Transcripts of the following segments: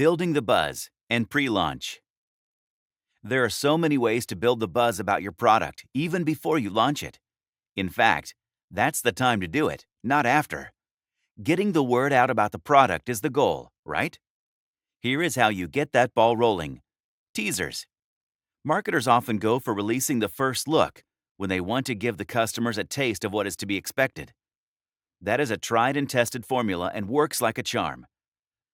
Building the buzz and pre-launch. There are so many ways to build the buzz about your product even before you launch it. In fact, that's the time to do it, not after. Getting the word out about the product is the goal, right? Here is how you get that ball rolling. Teasers. Marketers often go for releasing the first look when they want to give the customers a taste of what is to be expected. That is a tried and tested formula and works like a charm.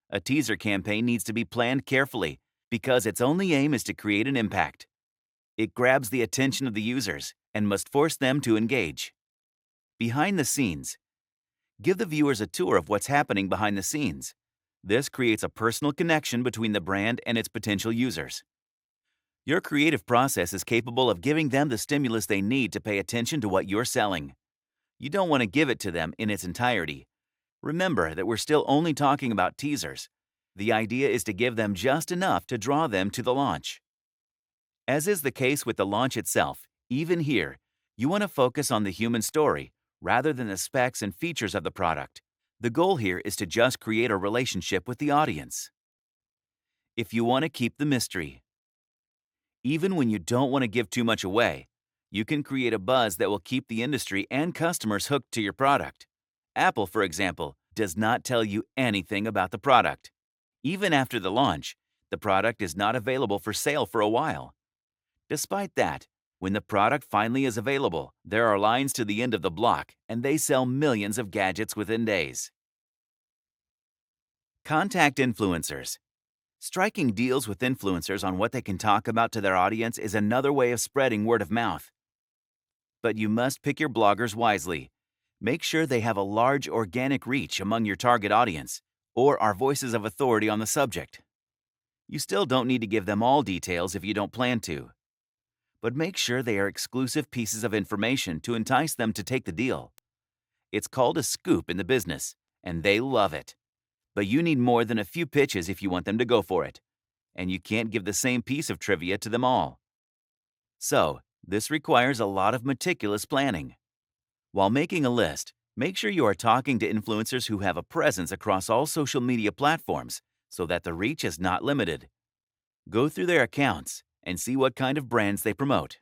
A teaser campaign needs to be planned carefully because its only aim is to create an impact. It grabs the attention of the users and must force them to engage. Behind the scenes. Give the viewers a tour of what's happening behind the scenes. This creates a personal connection between the brand and its potential users. Your creative process is capable of giving them the stimulus they need to pay attention to what you're selling. You don't want to give it to them in its entirety. Remember that we're still only talking about teasers. The idea is to give them just enough to draw them to the launch. As is the case with the launch itself, even here, you want to focus on the human story rather than the specs and features of the product. The goal here is to just create a relationship with the audience. If you want to keep the mystery. Even when you don't want to give too much away, you can create a buzz that will keep the industry and customers hooked to your product. Apple, for example, does not tell you anything about the product. Even after the launch, the product is not available for sale for a while. Despite that, when the product finally is available, there are lines to the end of the block, and they sell millions of gadgets within days. Contact influencers. Striking deals with influencers on what they can talk about to their audience is another way of spreading word of mouth. But you must pick your bloggers wisely. Make sure they have a large organic reach among your target audience, or are voices of authority on the subject. You still don't need to give them all details if you don't plan to. But make sure they are exclusive pieces of information to entice them to take the deal. It's called a scoop in the business, and they love it. But you need more than a few pitches if you want them to go for it. And you can't give the same piece of trivia to them all. So, this requires a lot of meticulous planning. While making a list, make sure you are talking to influencers who have a presence across all social media platforms so that the reach is not limited. Go through their accounts and see what kind of brands they promote.